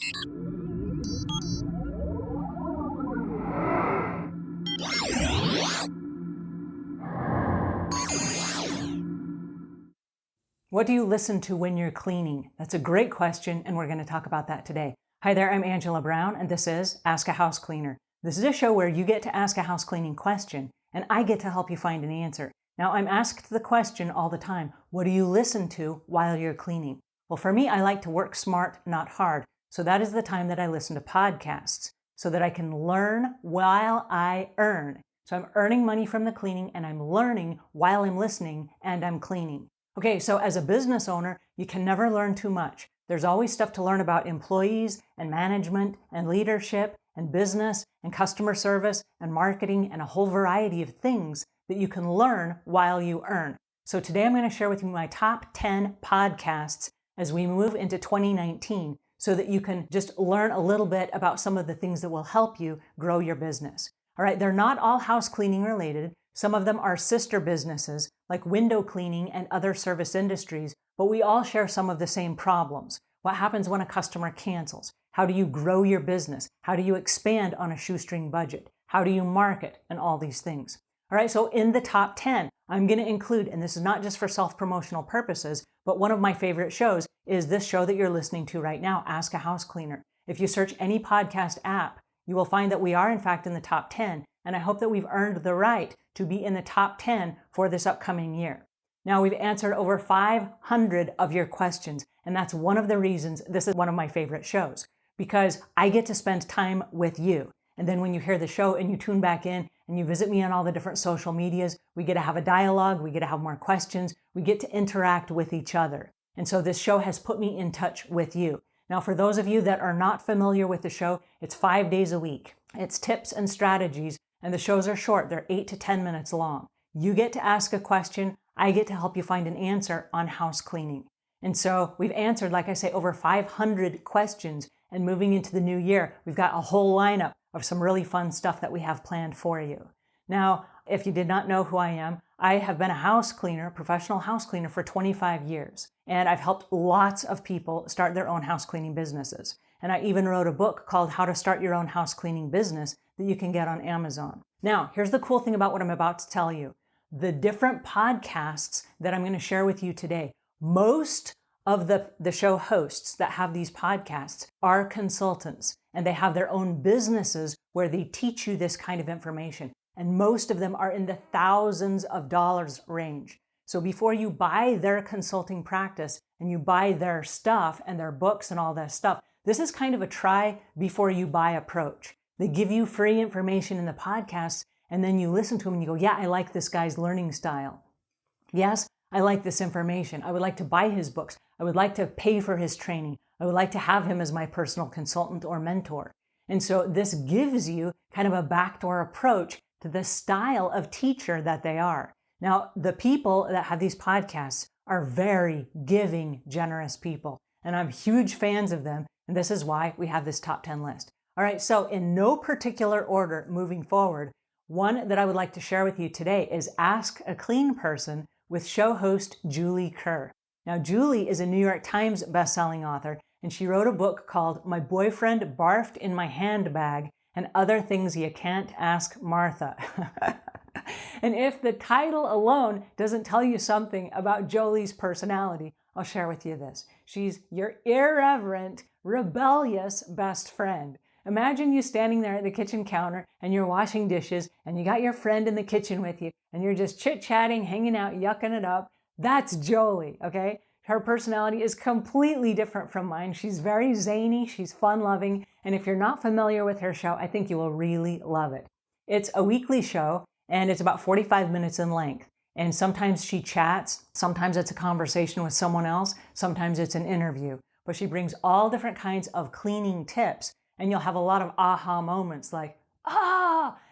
What do you listen to when you're cleaning? That's a great question, and we're going to talk about that today. Hi there, I'm Angela Brown, and this is Ask a House Cleaner. This is a show where you get to ask a house cleaning question, and I get to help you find an answer. Now, I'm asked the question all the time, what do you listen to while you're cleaning? Well, for me, I like to work smart, not hard. So that is the time that I listen to podcasts, so that I can learn while I earn. So I'm earning money from the cleaning, and I'm learning while I'm listening and I'm cleaning. Okay, so as a business owner, you can never learn too much. There's always stuff to learn about employees and management and leadership and business and customer service and marketing and a whole variety of things that you can learn while you earn. So today I'm going to share with you my top 10 podcasts as we move into 2019 so that you can just learn a little bit about some of the things that will help you grow your business. All right, they're not all house cleaning related. Some of them are sister businesses like window cleaning and other service industries, but we all share some of the same problems. What happens when a customer cancels? How do you grow your business? How do you expand on a shoestring budget? How do you market? And all these things. All right, so in the top 10, I'm going to include, and this is not just for self-promotional purposes, but one of my favorite shows is this show that you're listening to right now, Ask a House Cleaner. If you search any podcast app, you will find that we are in fact in the top 10, and I hope that we've earned the right to be in the top 10 for this upcoming year. Now, we've answered over 500 of your questions, and that's one of the reasons this is one of my favorite shows, because I get to spend time with you. And then when you hear the show and you tune back in and you visit me on all the different social medias, we get to have a dialogue, we get to have more questions, we get to interact with each other. And so this show has put me in touch with you. Now, for those of you that are not familiar with the show, it's 5 days a week. It's tips and strategies, and the shows are short. They're 8 to 10 minutes long. You get to ask a question. I get to help you find an answer on house cleaning. And so we've answered, like I say, over 500 questions. And moving into the new year, we've got a whole lineup of some really fun stuff that we have planned for you. Now, if you did not know who I am, I have been a house cleaner, professional house cleaner for 25 years. And I've helped lots of people start their own house cleaning businesses. And I even wrote a book called How to Start Your Own House Cleaning Business that you can get on Amazon. Now, here's the cool thing about what I'm about to tell you. The different podcasts that I'm going to share with you today, most of the show hosts that have these podcasts are consultants, and they have their own businesses where they teach you this kind of information. And most of them are in the thousands of dollars range. So before you buy their consulting practice and you buy their stuff and their books and all that stuff, this is kind of a try before you buy approach. They give you free information in the podcasts, and then you listen to them and you go, yeah, I like this guy's learning style. Yes, I like this information. I would like to buy his books. I would like to pay for his training. I would like to have him as my personal consultant or mentor. And so this gives you kind of a backdoor approach to the style of teacher that they are. Now, the people that have these podcasts are very giving, generous people, and I'm huge fans of them, and this is why we have this top 10 list. All right, so in no particular order moving forward, one that I would like to share with you today is Ask a Clean Person with show host Julie Kerr. Now, Julie is a New York Times bestselling author, and she wrote a book called My Boyfriend Barfed in My Handbag and Other Things You Can't Ask Martha. And if the title alone doesn't tell you something about Julie's personality, I'll share with you this. She's your irreverent, rebellious best friend. Imagine you standing there at the kitchen counter and you're washing dishes and you got your friend in the kitchen with you and you're just chit-chatting, hanging out, yucking it up. That's Jolie, okay? Her personality is completely different from mine. She's very zany, she's fun-loving, and if you're not familiar with her show, I think you will really love it. It's a weekly show, and it's about 45 minutes in length. And sometimes she chats, sometimes it's a conversation with someone else, sometimes it's an interview. But she brings all different kinds of cleaning tips, and you'll have a lot of aha moments like,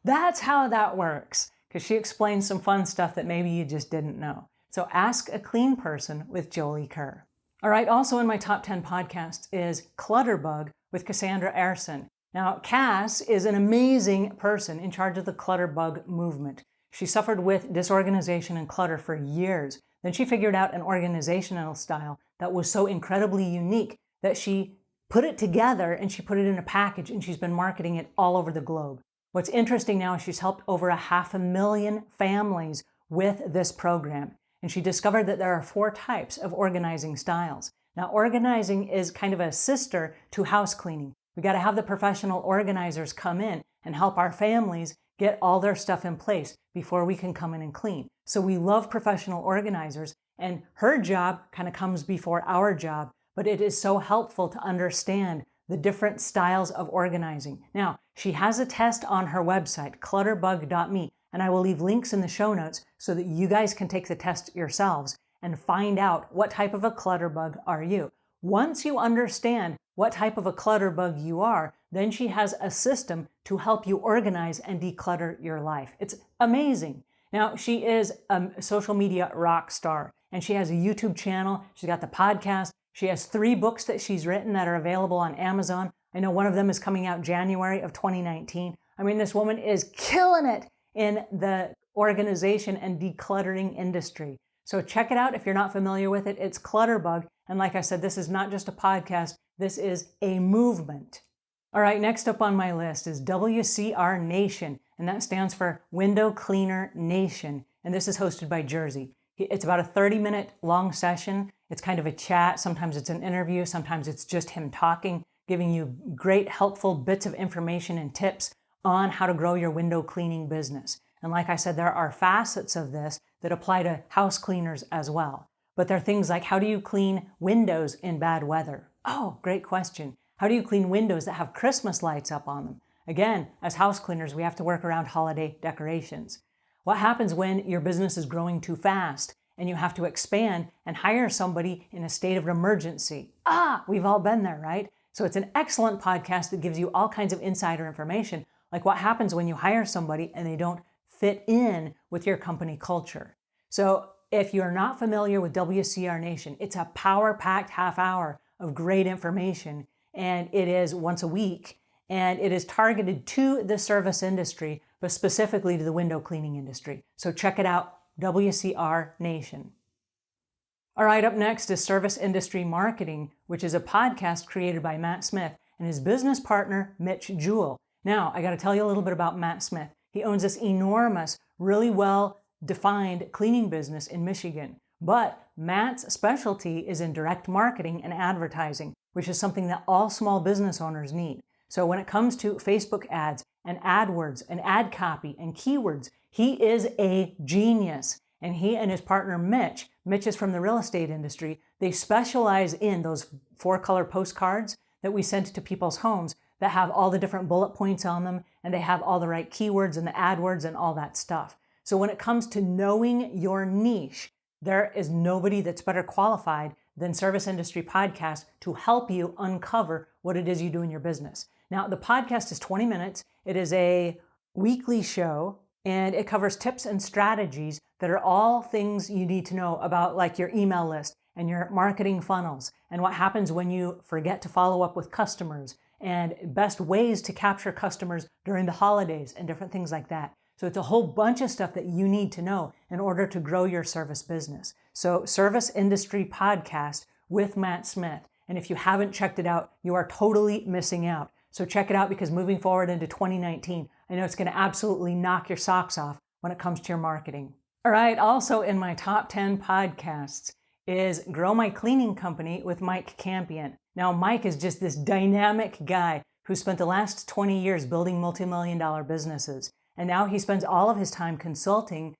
that's how that works. Because she explains some fun stuff that maybe you just didn't know. So Ask a Clean Person with Julie Kerr. All right, also in my top 10 podcasts is Clutter Bug with Cassandra Aarson. Now, Cass is an amazing person in charge of the Clutter Bug movement. She suffered with disorganization and clutter for years. Then she figured out an organizational style that was so incredibly unique that she put it together and she put it in a package and she's been marketing it all over the globe. What's interesting now is she's helped over 500,000 families with this program. And she discovered that there are 4 types of organizing styles. Now, organizing is kind of a sister to house cleaning. We got to have the professional organizers come in and help our families get all their stuff in place before we can come in and clean. So we love professional organizers, and her job kind of comes before our job, but it is so helpful to understand the different styles of organizing. Now, she has a test on her website, clutterbug.me, and I will leave links in the show notes so that you guys can take the test yourselves and find out what type of a clutter bug are you. Once you understand what type of a clutter bug you are, then she has a system to help you organize and declutter your life. It's amazing. Now, she is a social media rock star, and she has a YouTube channel. She's got the podcast. She has 3 books that she's written that are available on Amazon. I know one of them is coming out January of 2019. I mean, this woman is killing it in the organization and decluttering industry. So check it out if you're not familiar with it. It's Clutter Bug. And like I said, this is not just a podcast. This is a movement. All right, next up on my list is WCR Nation, and that stands for Window Cleaner Nation. And this is hosted by Jersey. It's about a 30-minute long session. It's kind of a chat. Sometimes it's an interview. Sometimes it's just him talking, giving you great, helpful bits of information and tips on how to grow your window cleaning business. And like I said, there are facets of this that apply to house cleaners as well. But there are things like, how do you clean windows in bad weather? Oh, great question. How do you clean windows that have Christmas lights up on them? Again, as house cleaners, we have to work around holiday decorations. What happens when your business is growing too fast and you have to expand and hire somebody in a state of emergency? We've all been there, right? So it's an excellent podcast that gives you all kinds of insider information, like what happens when you hire somebody and they don't fit in with your company culture. So if you're not familiar with WCR Nation, it's a power-packed half hour of great information, and it is once a week, and it is targeted to the service industry, but specifically to the window cleaning industry. So check it out, WCR Nation. All right, up next is Service Industry Marketing, which is a podcast created by Matt Smith and his business partner, Mitch Jewell. Now, I got to tell you a little bit about Matt Smith. He owns this enormous, really well-defined cleaning business in Michigan. But Matt's specialty is in direct marketing and advertising, which is something that all small business owners need. So when it comes to Facebook ads and AdWords and ad copy and keywords, he is a genius. And he and his partner Mitch is from the real estate industry. They specialize in those 4-color postcards that we send to people's homes that have all the different bullet points on them, and they have all the right keywords and the AdWords and all that stuff. So when it comes to knowing your niche, there is nobody that's better qualified than Service Industry Podcast to help you uncover what it is you do in your business. Now, the podcast is 20 minutes. It is a weekly show, and it covers tips and strategies that are all things you need to know about, like your email list and your marketing funnels, and what happens when you forget to follow up with customers, and best ways to capture customers during the holidays and different things like that. So it's a whole bunch of stuff that you need to know in order to grow your service business. So Service Industry Podcast with Matt Smith. And if you haven't checked it out, you are totally missing out. So check it out, because moving forward into 2019, I know it's going to absolutely knock your socks off when it comes to your marketing. All right, also in my top 10 podcasts is Grow My Cleaning Company with Mike Campion. Now, Mike is just this dynamic guy who spent the last 20 years building multi-million-dollar businesses. And now he spends all of his time consulting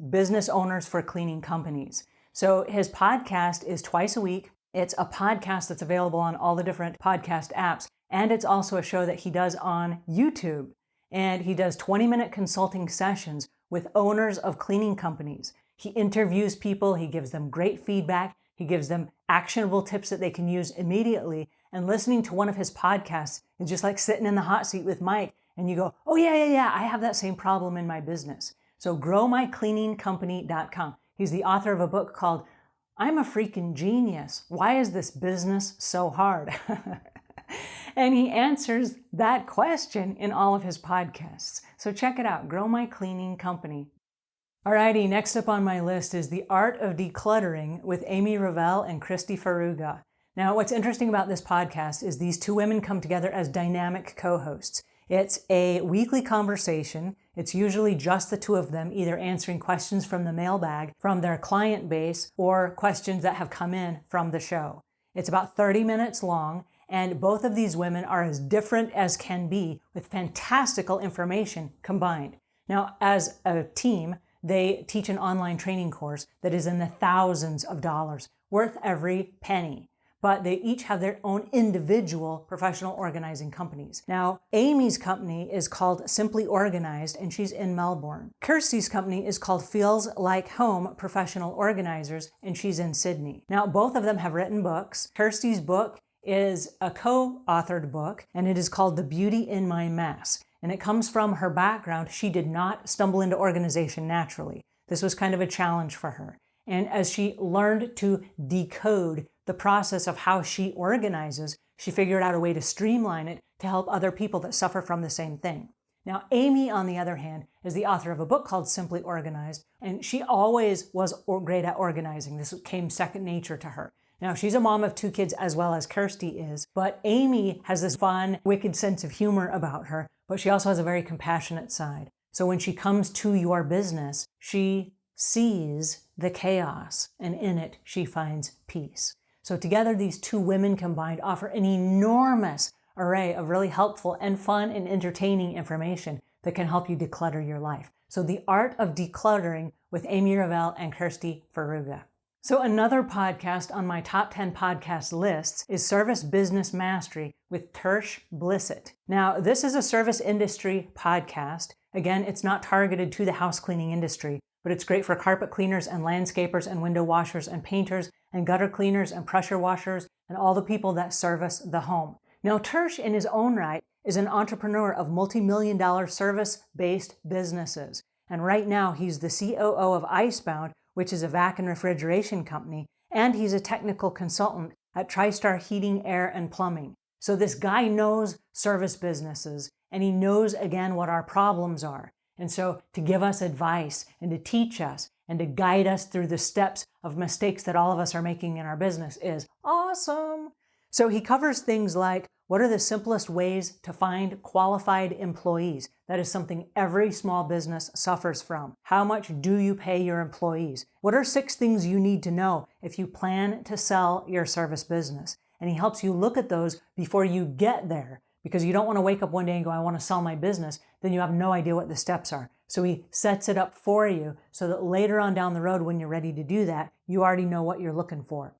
business owners for cleaning companies. So his podcast is twice a week. It's a podcast that's available on all the different podcast apps. And it's also a show that he does on YouTube. And he does 20-minute consulting sessions with owners of cleaning companies. He interviews people. He gives them great feedback. He gives them actionable tips that they can use immediately. And listening to one of his podcasts is just like sitting in the hot seat with Mike, and you go, oh yeah, I have that same problem in my business. So growmycleaningcompany.com. He's the author of a book called I'm a Freaking Genius. Why is this business so hard? And he answers that question in all of his podcasts. So check it out, Grow My Cleaning Company. Alrighty, next up on my list is The Art of Decluttering with Amy Revelle and Christy Faruga. Now, what's interesting about this podcast is these two women come together as dynamic co-hosts. It's a weekly conversation. It's usually just the two of them, either answering questions from the mailbag, from their client base, or questions that have come in from the show. It's about 30 minutes long, and both of these women are as different as can be, with fantastical information combined. Now, as a team, they teach an online training course that is in the thousands of dollars, worth every penny. But they each have their own individual professional organizing companies. Now, Amy's company is called Simply Organized, and she's in Melbourne. Kirsty's company is called Feels Like Home Professional Organizers, and she's in Sydney. Now, both of them have written books. Kirsty's book is a co-authored book, and it is called The Beauty in My Mess. And it comes from her background. She did not stumble into organization naturally. This was kind of a challenge for her. And as she learned to decode the process of how she organizes, she figured out a way to streamline it to help other people that suffer from the same thing. Now, Amy, on the other hand, is the author of a book called Simply Organized, and she always was great at organizing. This came second nature to her. Now, she's a mom of two kids as well as Kirsty is, but Amy has this fun, wicked sense of humor about her, but she also has a very compassionate side. So when she comes to your business, she sees the chaos, and in it, she finds peace. So together, these two women combined offer an enormous array of really helpful and fun and entertaining information that can help you declutter your life. So The Art of Decluttering with Amy Revell and Kirsty Faruga. So another podcast on my top 10 podcast lists is Service Business Mastery with Tersh Blissett. Now, this is a service industry podcast. Again, it's not targeted to the house cleaning industry, but it's great for carpet cleaners and landscapers and window washers and painters and gutter cleaners and pressure washers and all the people that service the home. Now, Tersh, in his own right, is an entrepreneur of multi-million-dollar service-based businesses. And right now, he's the COO of Icebound, which is a vac and refrigeration company, and he's a technical consultant at TriStar Heating, Air, and Plumbing. So this guy knows service businesses, and he knows, again, what our problems are. And so to give us advice and to teach us and to guide us through the steps of mistakes that all of us are making in our business is awesome. So he covers things like, what are the simplest ways to find qualified employees? That is something every small business suffers from. How much do you pay your employees? What are 6 things you need to know if you plan to sell your service business? And he helps you look at those before you get there, because you don't want to wake up one day and go, I want to sell my business. Then you have no idea what the steps are. So he sets it up for you so that later on down the road, when you're ready to do that, you already know what you're looking for.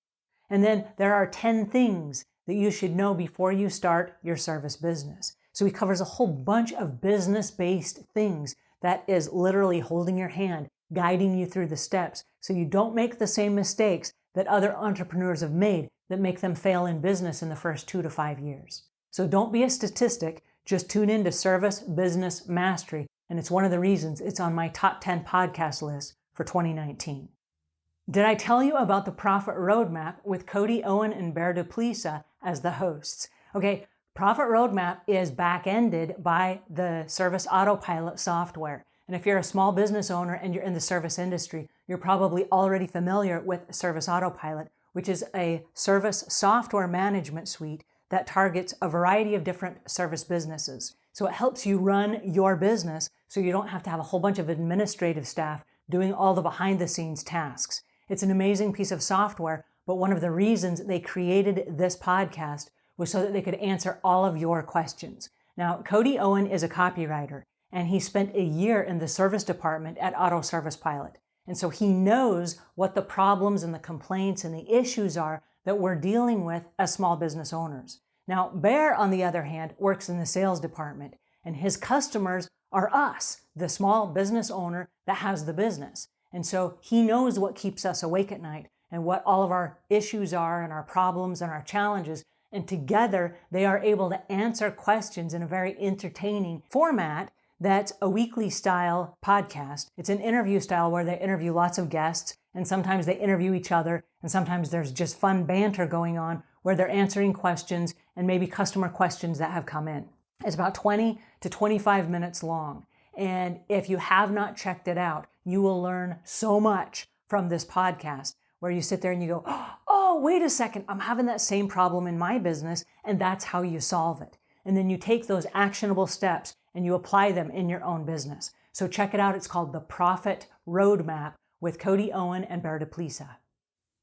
And then there are 10 things that you should know before you start your service business. So he covers a whole bunch of business-based things that is literally holding your hand, guiding you through the steps so you don't make the same mistakes that other entrepreneurs have made that make them fail in business in the first 2 to 5 years. So don't be a statistic, just tune in to Service Business Mastery, and it's one of the reasons it's on my top 10 podcast list for 2019. Did I tell you about the Profit Roadmap with Cody Owen and Bear Duplisa as the hosts? Okay, Profit Roadmap is back-ended by the Service Autopilot software. And if you're a small business owner and you're in the service industry, you're probably already familiar with Service Autopilot, which is a service software management suite that targets a variety of different service businesses. So it helps you run your business so you don't have to have a whole bunch of administrative staff doing all the behind-the-scenes tasks. It's an amazing piece of software, but one of the reasons they created this podcast was so that they could answer all of your questions. Now, Cody Owen is a copywriter, and he spent a year in the service department at Auto Service Pilot. And so he knows what the problems and the complaints and the issues are that we're dealing with as small business owners. Now, Bear, on the other hand, works in the sales department, and his customers are us, the small business owner that has the business. And so he knows what keeps us awake at night and what all of our issues are and our problems and our challenges. And together, they are able to answer questions in a very entertaining format that's a weekly style podcast. It's an interview style where they interview lots of guests, and sometimes they interview each other, and sometimes there's just fun banter going on where they're answering questions and maybe customer questions that have come in. It's about 20 to 25 minutes long. And if you have not checked it out, you will learn so much from this podcast where you sit there and you go, oh oh, wait a second, I'm having that same problem in my business, and that's how you solve it. And then you take those actionable steps and you apply them in your own business. So check it out. It's called The Profit Roadmap with Cody Owen and Bear Duplisa.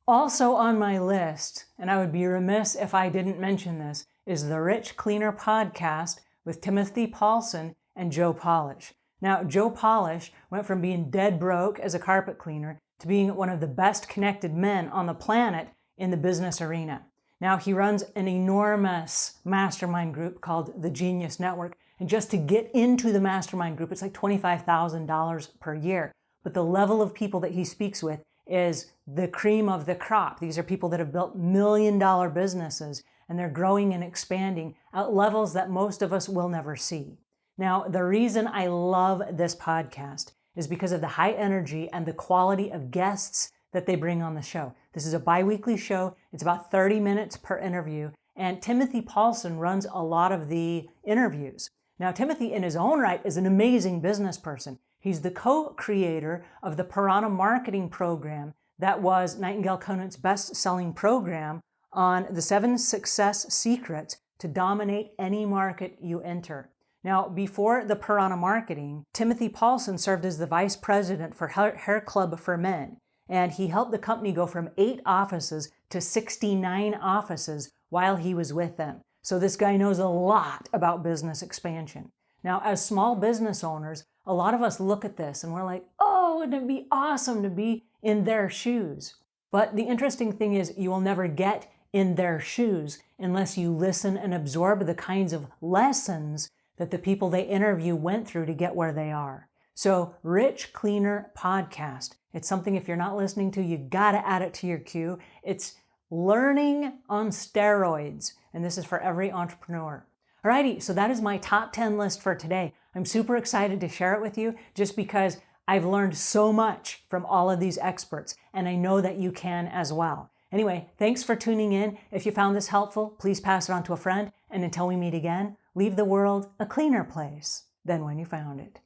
Also on my list, and I would be remiss if I didn't mention this, is the Rich Cleaner podcast with Timothy Paulson and Joe Polish. Now, Joe Polish went from being dead broke as a carpet cleaner to being one of the best connected men on the planet in the business arena. Now, he runs an enormous mastermind group called the Genius Network. And just to get into the mastermind group, it's like $25,000 per year. But the level of people that he speaks with is the cream of the crop. These are people that have built million-dollar businesses, and they're growing and expanding at levels that most of us will never see. Now, the reason I love this podcast is because of the high energy and the quality of guests that they bring on the show. This is a bi-weekly show. It's about 30 minutes per interview, and Timothy Paulson runs a lot of the interviews. Now, Timothy, in his own right, is an amazing business person. He's the co-creator of the Piranha Marketing Program that was Nightingale Conant's best-selling program on the 7 success secrets to dominate any market you enter. Now, before the Piranha Marketing, Timothy Paulson served as the vice president for Hair Club for Men, and he helped the company go from 8 offices to 69 offices while he was with them. So this guy knows a lot about business expansion. Now, as small business owners, a lot of us look at this and we're like, oh, wouldn't it be awesome to be in their shoes? But the interesting thing is you will never get in their shoes unless you listen and absorb the kinds of lessons that the people they interview went through to get where they are. So, Rich Cleaner Podcast. It's something if you're not listening to, you gotta add it to your queue. It's learning on steroids, and this is for every entrepreneur. Alrighty, so that is my top 10 list for today. I'm super excited to share it with you just because I've learned so much from all of these experts, and I know that you can as well. Anyway, thanks for tuning in. If you found this helpful, please pass it on to a friend, and until we meet again, leave the world a cleaner place than when you found it.